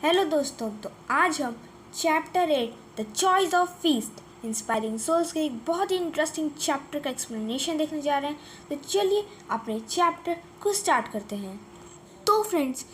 Hello दोस्तों, तो आज हम chapter 8 the choice of feast inspiring souls के एक बहुत ही इंटरेस्टिंग चैप्टर का एक्सप्लेनेशन देखने जा रहे हैं। तो चलिए अपने चैप्टर को स्टार्ट करते हैं। तो फ्रेंड्स,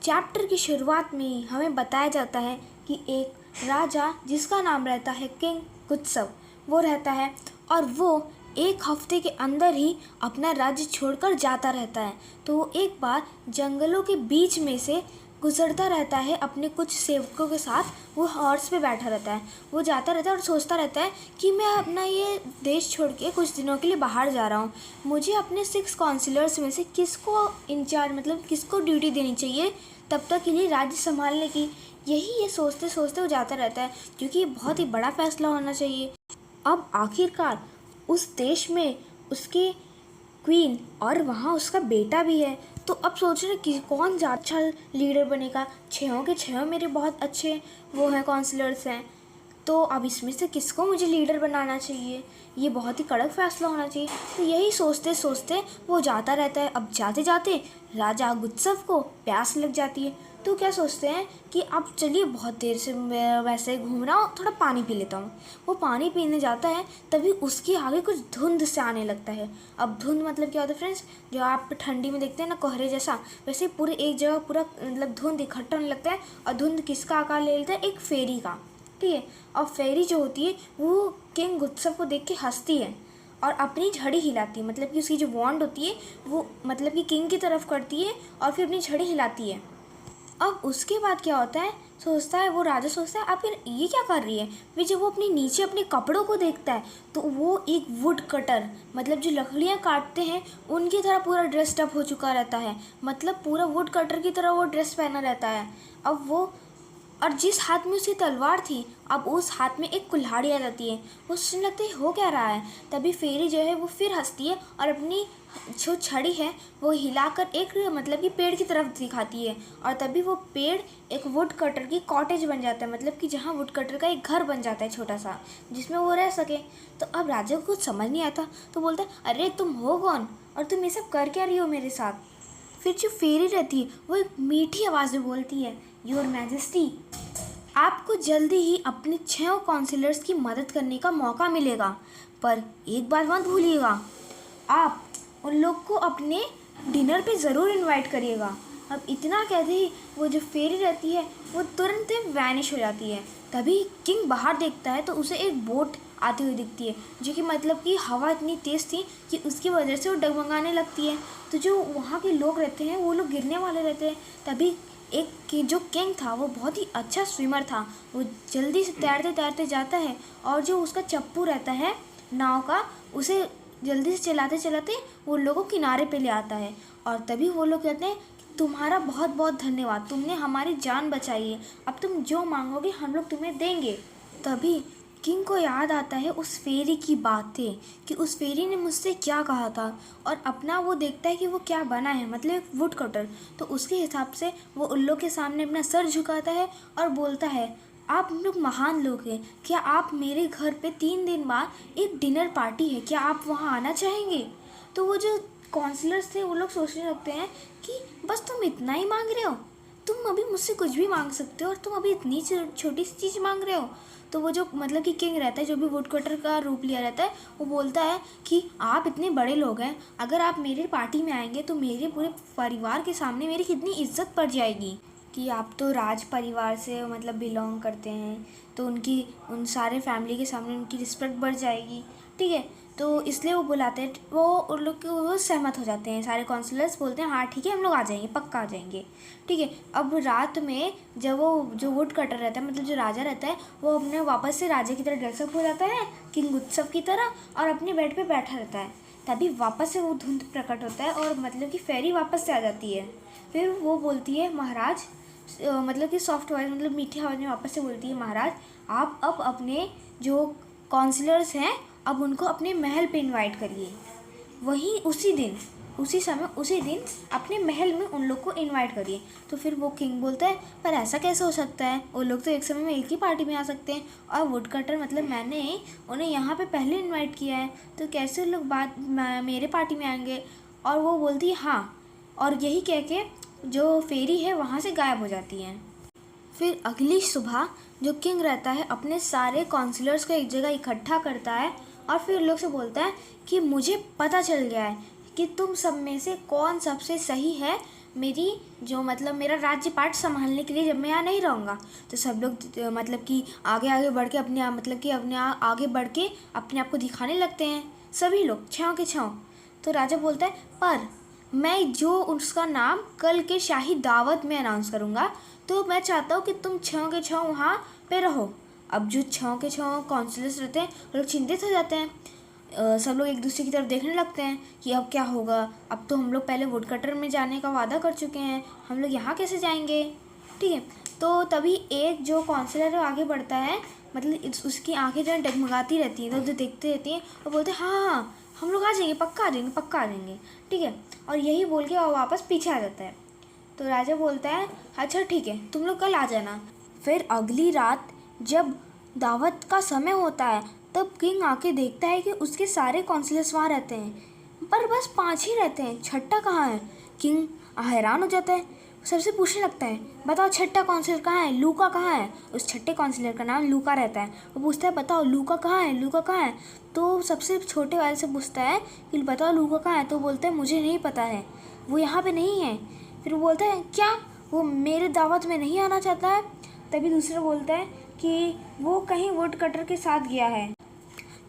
चैप्टर की शुरुआत में ही हमें बताया जाता है कि एक राजा जिसका नाम रहता है किंग गुत्सव, वो रहता है और वो एक हफ्ते के अंदर ही अपना राज्य छोड़कर जाता रहता है। तो वो एक बार जंगलों के बीच में से गुजरता रहता है अपने कुछ सेवकों के साथ। वो हॉर्स पे बैठा रहता है, वो जाता रहता है और सोचता रहता है कि मैं अपना ये देश छोड़ के कुछ दिनों के लिए बाहर जा रहा हूँ। मुझे अपने 6 काउंसिलर्स में से किसको इंचार्ज मतलब किसको ड्यूटी देनी चाहिए तब तक के लिए राज्य संभालने की। यही ये सोचते सोचते वो जाता रहता है, क्योंकि ये बहुत ही बड़ा फैसला होना चाहिए। अब आखिरकार उस देश में उसकी क्वीन और वहाँ उसका बेटा भी है। तो अब सोच रहे कि कौन ज़्यादा अच्छा लीडर बनेगा। 6 के 6 मेरे बहुत अच्छे वो हैं, काउंसलर्स हैं। तो अब इसमें से किसको मुझे लीडर बनाना चाहिए, ये बहुत ही कड़क फैसला होना चाहिए। तो यही सोचते सोचते वो जाता रहता है। अब जाते जाते राजा गुत्सव को प्यास लग जाती है। तो क्या सोचते हैं कि अब चलिए, बहुत देर से मैं वैसे घूम रहा हूँ, थोड़ा पानी पी लेता हूँ। वो पानी पीने जाता है, तभी उसके आगे कुछ धुंध से आने लगता है। अब धुंध मतलब क्या होता है फ्रेंड्स, जो आप ठंडी में देखते हैं ना कोहरे जैसा, वैसे पूरे एक जगह पूरा मतलब धुंध इकट्ठा होने लगता है। और धुंध किसका आकार ले लेता है, एक फेरी का। ठीक है, और फेरी जो होती है वो किंग गुत्सव को देख के हंसती है और अपनी झड़ी हिलाती है। मतलब कि उसकी जो वॉन्ड होती है वो मतलब कि किंग की तरफ करती है और फिर अपनी झड़ी हिलाती है। अब उसके बाद क्या होता है, सोचता है वो राजा, सोचता है अब ये क्या कर रही है। फिर जब वो अपने नीचे अपने कपड़ों को देखता है तो वो एक वुड कटर मतलब जो लकड़ियाँ काटते हैं उनकी तरह पूरा ड्रेस्ड अप हो चुका रहता है। मतलब पूरा वुड कटर की तरह वो ड्रेस पहना रहता है। अब वो और जिस हाथ में उसकी तलवार थी, अब उस हाथ में एक कुल्हाड़ी आ जाती है। वो सोचने लगता है हो क्या रहा है। तभी फेरी जो है वो फिर हंसती है और अपनी जो छड़ी है वो हिलाकर एक मतलब कि पेड़ की तरफ दिखाती है। और तभी वो पेड़ एक वुड कटर की कॉटेज बन जाता है, मतलब कि जहाँ वुड कटर का एक घर बन जाता है छोटा सा, जिसमें वो रह सके। तो अब राजा को कुछ समझ नहीं आता, तो बोलता है अरे तुम हो कौन और तुम ये सब कर क्या रही हो मेरे साथ। फिर जो फेरी रहती है वो एक मीठी आवाज़ में बोलती है, योर मैजेस्टी, आपको जल्दी ही अपने 6 काउंसिलर्स की मदद करने का मौका मिलेगा, पर एक बात मत भूलिएगा, आप उन लोग को अपने डिनर पे ज़रूर इनवाइट करिएगा। अब इतना कहते ही वो जो फेरी रहती है वो तुरंत वैनिश हो जाती है। तभी किंग बाहर देखता है तो उसे एक बोट आती हुई दिखती है, जो कि मतलब कि हवा इतनी तेज़ थी कि उसकी वजह से वो डगमगाने लगती है। तो जो वहाँ के लोग रहते हैं वो लोग गिरने वाले रहते हैं। तभी एक जो किंग था वो बहुत ही अच्छा स्विमर था। वो जल्दी से तैरते तैरते जाता है और जो उसका चप्पू रहता है नाव का, उसे जल्दी से चलाते चलाते वो लोगों किनारे पे ले आता है। और तभी वो लोग कहते हैं तुम्हारा बहुत बहुत धन्यवाद, तुमने हमारी जान बचाई है, अब तुम जो मांगोगे हम लोग तुम्हें देंगे। तभी किंग को याद आता है उस फेरी की बातें कि उस फेरी ने मुझसे क्या कहा था, और अपना वो देखता है कि वो क्या बना है, मतलब एक वुड कटर। तो उसके हिसाब से वो उन लोग के सामने अपना सर झुकाता है और बोलता है आप लोग महान लोग हैं, क्या आप मेरे घर पे 3 दिन बाद एक डिनर पार्टी है, क्या आप वहाँ आना चाहेंगे। तो वो जो काउंसलर्स थे वो लोग सोचने लगते हैं कि बस तुम इतना ही मांग रहे हो, तुम अभी मुझसे कुछ भी मांग सकते हो और तुम अभी इतनी छोटी सी चीज़ मांग रहे हो। तो वो जो मतलब कि किंग रहता है, जो भी वुड कटर का रूप लिया रहता है, वो बोलता है कि आप इतने बड़े लोग हैं, अगर आप मेरे पार्टी में आएंगे तो मेरे पूरे परिवार के सामने मेरी कितनी इज्जत बढ़ जाएगी कि आप तो राज परिवार से मतलब बिलोंग करते हैं, तो उनकी उन सारे फैमिली के सामने उनकी रिस्पेक्ट बढ़ जाएगी। ठीक है, तो इसलिए वो बुलाते हैं, वो उन लोग के वो सहमत हो जाते हैं। सारे काउंसलर्स बोलते हैं हाँ ठीक है हम लोग आ जाएंगे, पक्का आ जाएंगे। ठीक है, अब रात में जब वो जो वुड कटर रहता है मतलब जो राजा रहता है, वो अपने वापस से राजा की तरह ड्रेसअप हो जाता है किंग उत्सव की तरह, और अपने बेड पे बैठा रहता है। तभी वापस से वो धुंध प्रकट होता है और मतलब कि फेरी वापस से आ जाती है। फिर वो बोलती है महाराज, मतलब कि सॉफ्ट वॉइस मतलब मीठी आवाज़ में वापस से बोलती है महाराज, आप अब अपने जो काउंसलर्स हैं अब उनको अपने महल पे इनवाइट करिए। वहीं उसी दिन अपने महल में उन लोग को इनवाइट करिए। तो फिर वो किंग बोलता है पर ऐसा कैसे हो सकता है, वो लोग तो एक समय में एक ही पार्टी में आ सकते हैं, और वुड कटर मतलब मैंने उन्हें यहाँ पे पहले इनवाइट किया है, तो कैसे लोग मेरे पार्टी में आएंगे। और वो बोलती है हाँ, और यही कह के जो फेरी है वहाँ से गायब हो जाती है। फिर अगली सुबह जो किंग रहता है अपने सारे काउंसलर्स को एक जगह इकट्ठा करता है और फिर उन लोग से बोलता है कि मुझे पता चल गया है कि तुम सब में से कौन सबसे सही है मेरी जो मतलब मेरा राज्यपाट संभालने के लिए जब मैं यहाँ नहीं रहूँगा। तो सब लोग मतलब कि आगे आगे बढ़ के अपने मतलब कि अपने आगे बढ़ के अपने आप को दिखाने लगते हैं, सभी लोग छाँव के छाँव। तो राजा बोलता है पर मैं जो उसका नाम कल के शाही दावत में अनाउंस करूँगा, तो मैं चाहता हूँ कि तुम छाँव के छाँव वहाँ पे रहो। अब जो छाँव के छाँव काउंसलर्स रहते हैं वो लोग चिंतित हो जाते हैं। सब लोग एक दूसरे की तरफ देखने लगते हैं कि अब क्या होगा, अब तो हम लोग पहले वुड कटर में जाने का वादा कर चुके हैं, हम लोग यहाँ कैसे जाएंगे। ठीक है, तो तभी एक जो काउंसलर है आगे बढ़ता है, मतलब उसकी आंखें जो है डगमगाती रहती हैं, तो देखते रहती हैं और बोलते हैं हाँ हाँ हम लोग आ जाएंगे, पक्का आ जाएंगे, पक्का आ जाएंगे। ठीक है, और यही बोल के और वापस पीछे आ जाता है। तो राजा बोलता है अच्छा ठीक है तुम लोग कल आ जाना। फिर अगली रात जब दावत का समय होता है तब किंग आके देखता है कि उसके सारे काउंसलर्स वहाँ रहते हैं, पर बस 5 ही रहते हैं, छठा कहाँ है। किंग हैरान हो जाता है, सबसे पूछने लगता है बताओ छठा काउंसलर कहाँ है, लूका कहाँ है। उस छठे काउंसलर का नाम लूका रहता है। वो पूछता है बताओ लूका कहाँ है, लूका कहाँ है। तो सबसे छोटे वाले से पूछता है कि बताओ लूका कहाँ है। तो बोलता है मुझे नहीं पता है, वो यहाँ पे नहीं है। फिर वो बोलता है क्या वो मेरे दावत में नहीं आना चाहता है। तभी दूसरा बोलता है कि वो कहीं वुड कटर के साथ गया है।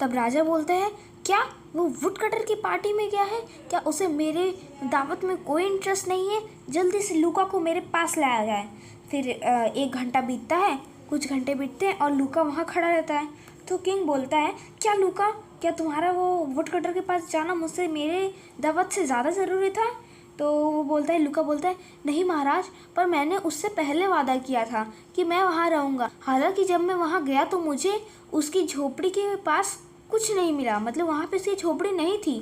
तब राजा बोलता है क्या वो वुड कटर की पार्टी में गया है, क्या उसे मेरे दावत में कोई इंटरेस्ट नहीं है, जल्दी से लूका को मेरे पास लाया जाए। फिर 1 घंटा बीतता है, कुछ घंटे बीतते हैं और लूका वहाँ खड़ा रहता है। तो किंग बोलता है क्या लूका, क्या तुम्हारा वो वुड कटर के पास जाना मुझसे मेरे दावत से ज़्यादा ज़रूरी था। तो वो बोलता है, लूका बोलता है नहीं महाराज, पर मैंने उससे पहले वादा किया था कि मैं वहाँ रहूँगा। हालांकि जब मैं वहाँ गया तो मुझे उसकी झोपड़ी के पास कुछ नहीं मिला, मतलब वहाँ पे उसकी झोपड़ी नहीं थी।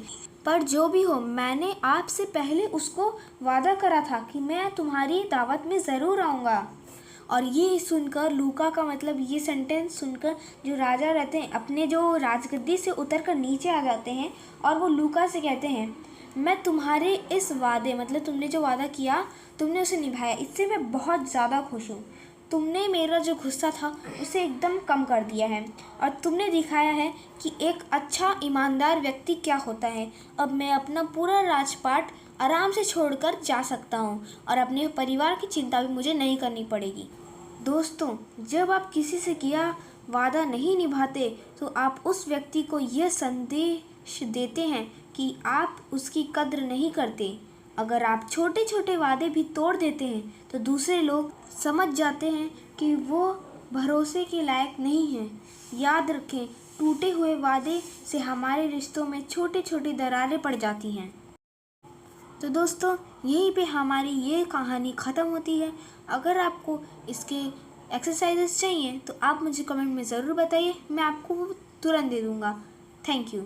पर जो भी हो मैंने आपसे पहले उसको वादा करा था कि मैं तुम्हारी दावत में ज़रूर आऊँगा। और ये सुनकर लूका का मतलब ये सेंटेंस सुनकर जो राजा रहते हैं अपने जो राजगद्दी से उतर कर नीचे आ जाते हैं और वो लूका से कहते हैं मैं तुम्हारे इस वादे मतलब तुमने जो वादा किया तुमने उसे निभाया, इससे मैं बहुत ज़्यादा खुश हूँ। तुमने मेरा जो गुस्सा था उसे एकदम कम कर दिया है और तुमने दिखाया है कि एक अच्छा ईमानदार व्यक्ति क्या होता है। अब मैं अपना पूरा राजपाट आराम से छोड़कर जा सकता हूँ और अपने परिवार की चिंता भी मुझे नहीं करनी पड़ेगी। दोस्तों, जब आप किसी से किया वादा नहीं निभाते तो आप उस व्यक्ति को यह संदेश देते हैं कि आप उसकी कद्र नहीं करते। अगर आप छोटे छोटे वादे भी तोड़ देते हैं तो दूसरे लोग समझ जाते हैं कि वो भरोसे के लायक नहीं हैं। याद रखें, टूटे हुए वादे से हमारे रिश्तों में छोटी छोटी दरारें पड़ जाती हैं। तो दोस्तों, यहीं पे हमारी ये कहानी ख़त्म होती है। अगर आपको इसके एक्सरसाइजेस चाहिए तो आप मुझे कमेंट में ज़रूर बताइए, मैं आपको वो तुरंत दे दूँगा। Thank you.